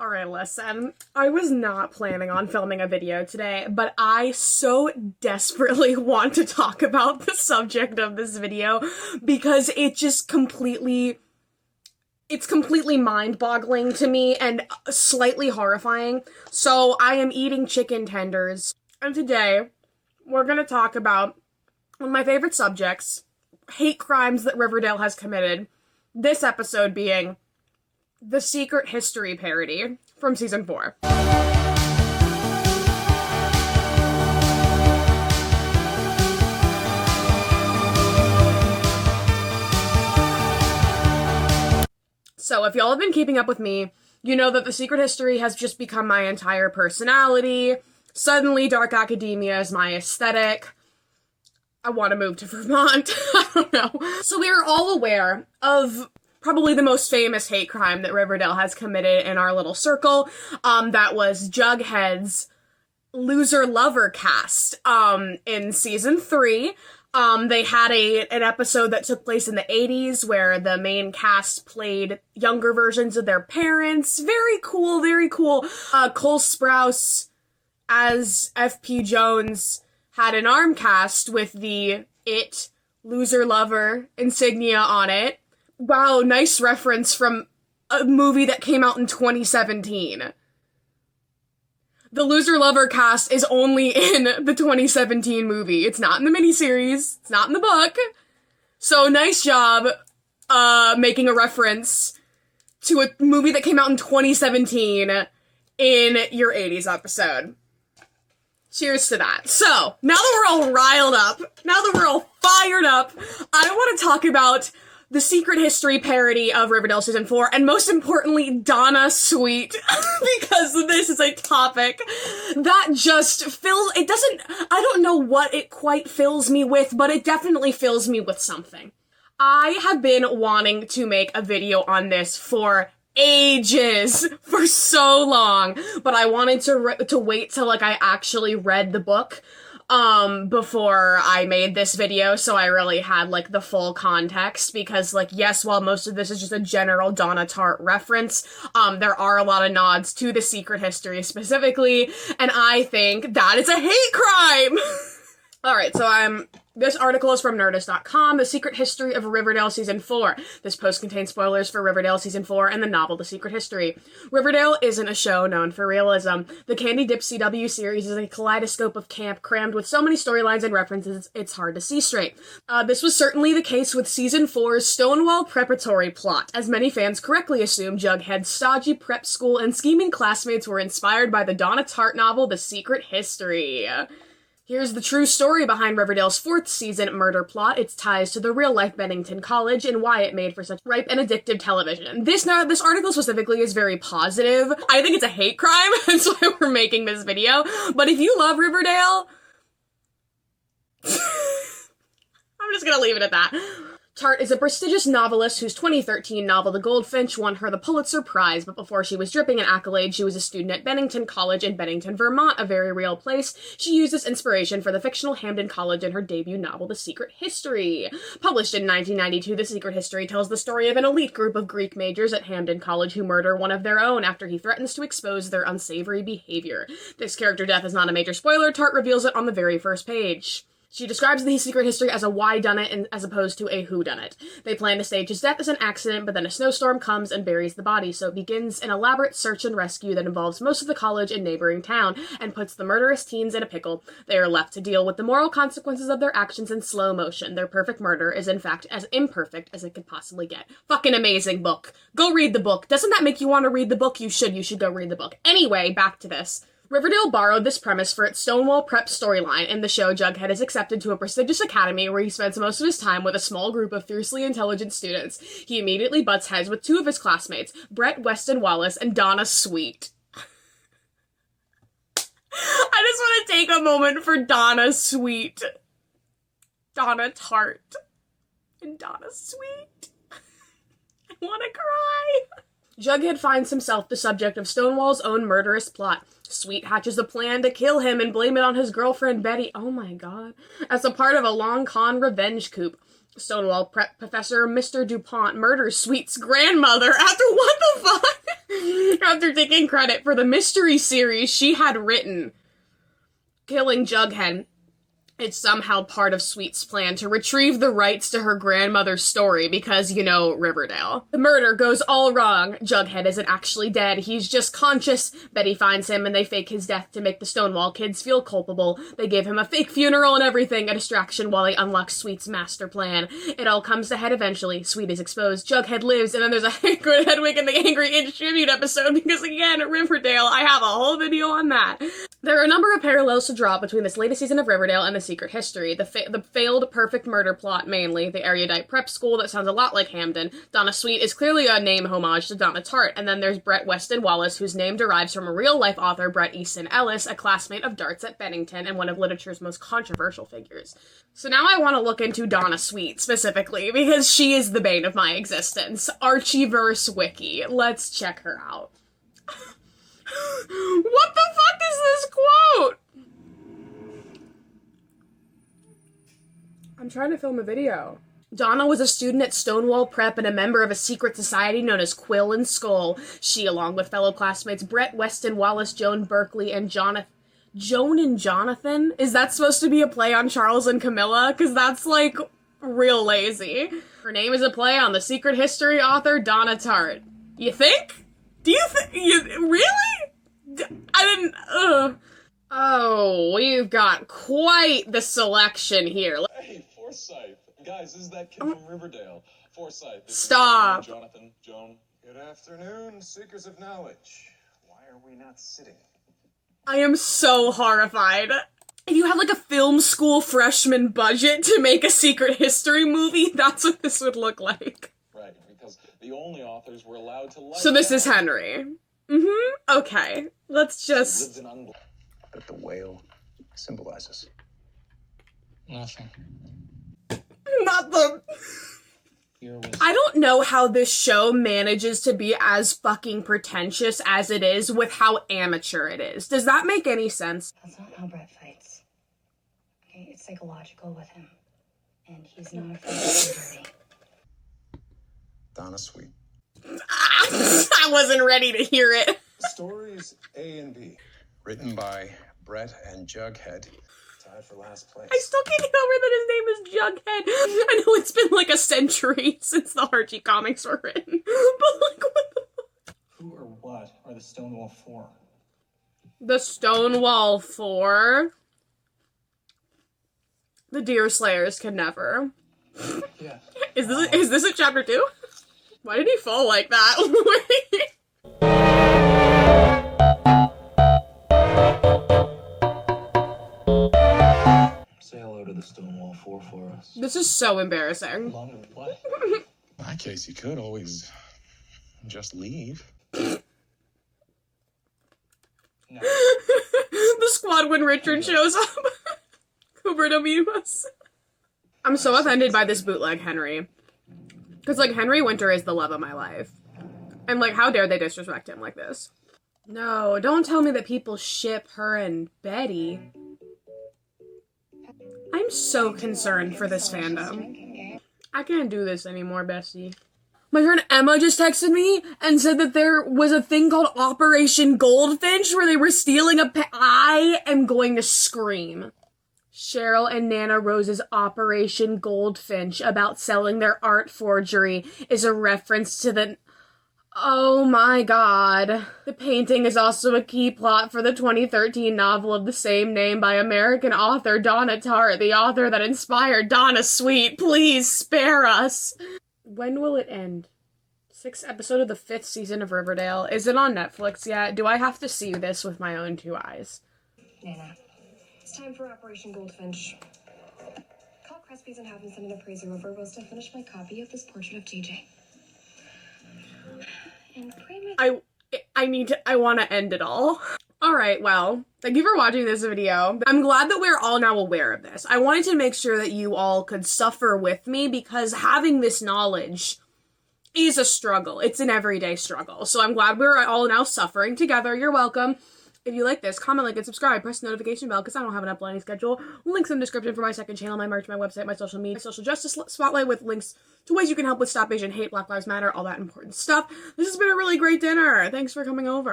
Alright, listen. I was not planning on filming a video today, but I so desperately want to talk about the subject of this video because it's completely mind-boggling to me and slightly horrifying. So I am eating chicken tenders, and today we're gonna talk about one of my favorite subjects, hate crimes that Riverdale has committed. This episode being the Secret History parody from season 4. So if y'all have been keeping up with me, you know that the Secret History has just become my entire personality. Suddenly, dark academia is my aesthetic. I want to move to Vermont. I don't know. So we are all aware of probably the most famous hate crime that Riverdale has committed in our little circle. That was Jughead's loser lover cast. In season 3, they had an episode that took place in the 80s where the main cast played younger versions of their parents. Very cool, very cool. Cole Sprouse as F.P. Jones had an arm cast with the It loser lover insignia on it. Wow, nice reference from a movie that came out in 2017. The loser lover cast is only in the 2017 movie. It's not in the miniseries. It's not in the book. So nice job, making a reference to a movie that came out in 2017 in your 80s episode. Cheers to that. So, now that we're all riled up, now that we're all fired up, I want to talk about the Secret History parody of Riverdale Season 4, and most importantly, Donna Sweet, because this is a topic that just I don't know what it quite fills me with, but it definitely fills me with something. I have been wanting to make a video on this for ages, for so long, but I wanted to wait till, I actually read the book, before I made this video, so I really had, the full context, because, yes, while most of this is just a general Donna Tartt reference, there are a lot of nods to the Secret History specifically, and I think that is a hate crime! Alright, so this article is from Nerdist.com, The Secret History of Riverdale Season 4. This post contains spoilers for Riverdale Season 4 and the novel The Secret History. Riverdale isn't a show known for realism. The Candy Dip CW series is a kaleidoscope of camp crammed with so many storylines and references it's hard to see straight. This was certainly the case with Season 4's Stonewall Preparatory plot, as many fans correctly assume Jughead's stodgy prep school and scheming classmates were inspired by the Donna Tartt novel The Secret History. Here's the true story behind Riverdale's 4th season murder plot, its ties to the real-life Bennington College, and why it made for such ripe and addictive television. This article specifically is very positive. I think it's a hate crime, that's why we're making this video. But if you love Riverdale, I'm just gonna leave it at that. Tartt is a prestigious novelist whose 2013 novel The Goldfinch won her the Pulitzer Prize, but before she was dripping in accolades, she was a student at Bennington College in Bennington, Vermont, a very real place. She used this inspiration for the fictional Hamden College in her debut novel, The Secret History. Published in 1992, The Secret History tells the story of an elite group of Greek majors at Hamden College who murder one of their own after he threatens to expose their unsavory behavior. This character death is not a major spoiler. Tartt reveals it on the very first page. She describes the Secret History as a whodunit as opposed to a whodunit. They plan to stage his death as an accident, but then a snowstorm comes and buries the body, so it begins an elaborate search and rescue that involves most of the college and neighboring town, and puts the murderous teens in a pickle. They are left to deal with the moral consequences of their actions in slow motion. Their perfect murder is in fact as imperfect as it could possibly get. Fucking amazing book. Go read the book. Doesn't that make you want to read the book? You should go read the book. Anyway, back to this. Riverdale borrowed this premise for its Stonewall Prep storyline. In the show, Jughead is accepted to a prestigious academy where he spends most of his time with a small group of fiercely intelligent students. He immediately butts heads with 2 of his classmates, Brett Weston Wallace and Donna Sweet. I just want to take a moment for Donna Sweet. Donna Tartt. And Donna Sweet. I want to cry. Jughead finds himself the subject of Stonewall's own murderous plot. Sweet hatches a plan to kill him and blame it on his girlfriend Betty, oh my god, as a part of a long con revenge coup. Stonewall Prep Professor Mr. DuPont murders Sweet's grandmother after what the fuck? After taking credit for the mystery series she had written, killing Jughead is somehow part of Sweet's plan to retrieve the rights to her grandmother's story because, you know, Riverdale. The murder goes all wrong. Jughead isn't actually dead. He's just conscious. Betty finds him and they fake his death to make the Stonewall kids feel culpable. They give him a fake funeral and everything, a distraction while they unlock Sweet's master plan. It all comes to head eventually. Sweet is exposed. Jughead lives, and then there's a Hagrid, Hedwig, and the Angry Inch tribute episode because, again, Riverdale, I have a whole video on that. There are a number of parallels to draw between this latest season of Riverdale and The Secret History. The failed perfect murder plot, mainly. The erudite prep school that sounds a lot like Hamden. Donna Sweet is clearly a name homage to Donna Tartt. And then there's Brett Weston Wallace, whose name derives from a real-life author, Bret Easton Ellis, a classmate of Dart's at Bennington and one of literature's most controversial figures. So now I want to look into Donna Sweet, specifically, because she is the bane of my existence. Archieverse Wiki. Let's check her out. What the fuck is this quote? I'm trying to film a video. Donna was a student at Stonewall Prep and a member of a secret society known as Quill and Skull. She, along with fellow classmates Brett Weston Wallace, Joan Berkeley, and Joan and Jonathan? Is that supposed to be a play on Charles and Camilla? Because that's, like, real lazy. Her name is a play on the Secret History author Donna Tartt. You think? Do you think? Really? I didn't, Oh, we've got quite the selection here. Hey, Forsyth. Guys, this is that kid from Riverdale. Forsyth. Stop. Jonathan, Joan. Good afternoon, seekers of knowledge. Why are we not sitting? I am so horrified. If you had, like, a film school freshman budget to make a secret history movie, that's what this would look like. Right, because the only authors were allowed to like. So this is Henry. Okay. Let's just... But the whale symbolizes Nothing. Not the... I don't know how this show manages to be as fucking pretentious as it is with how amateur it is. Does that make any sense? That's not how Brett fights. Okay, it's psychological with him. And he's not afraid to be dirty. Donna Sweet. I wasn't ready to hear it. Stories A and B. Written by Brett and Jughead. Tied for last place. I still can't get over that his name is Jughead. I know it's been like a century since the Archie comics were written. But like, what the fuck? Who or what are the Stonewall Four? The Stonewall Four. The Deerslayers can never. Yeah. Is this a chapter 2? Why did he fall like that? Say hello to the Stonewall Four for us. This is so embarrassing. Along with what? In my case, you could always just leave. No. The squad when Richard shows up. Cuberto Mimas. I'm so offended by this bootleg Henry. Because, like, Henry Winter is the love of my life. And, like, how dare they disrespect him like this? No, don't tell me that people ship her and Betty. I'm so concerned for this fandom. I can't do this anymore, Bessie. My friend Emma just texted me and said that there was a thing called Operation Goldfinch where they were stealing a I am going to scream. Cheryl and Nana Rose's Operation Goldfinch about selling their art forgery is a reference to the... Oh my god. The painting is also a key plot for the 2013 novel of the same name by American author Donna Tartt, the author that inspired Donna Sweet. Please spare us. When will it end? 6th episode of the 5th season of Riverdale. Is it on Netflix yet? Do I have to see this with my own 2 eyes? Nana, it's time for Operation Goldfinch. Call Crespies and have them send an appraiser over. We'll still finish my copy of this portrait of JJ. And I want to end it all. Alright, well, thank you for watching this video. I'm glad that we're all now aware of this. I wanted to make sure that you all could suffer with me because having this knowledge is a struggle. It's an everyday struggle. So I'm glad we're all now suffering together. You're welcome. If you like this, comment, like, and subscribe. Press the notification bell because I don't have an uploading schedule. Links in the description for my second channel, my merch, my website, my social media, my social justice spotlight with links to ways you can help with Stop Asian Hate, Black Lives Matter, all that important stuff. This has been a really great dinner. Thanks for coming over.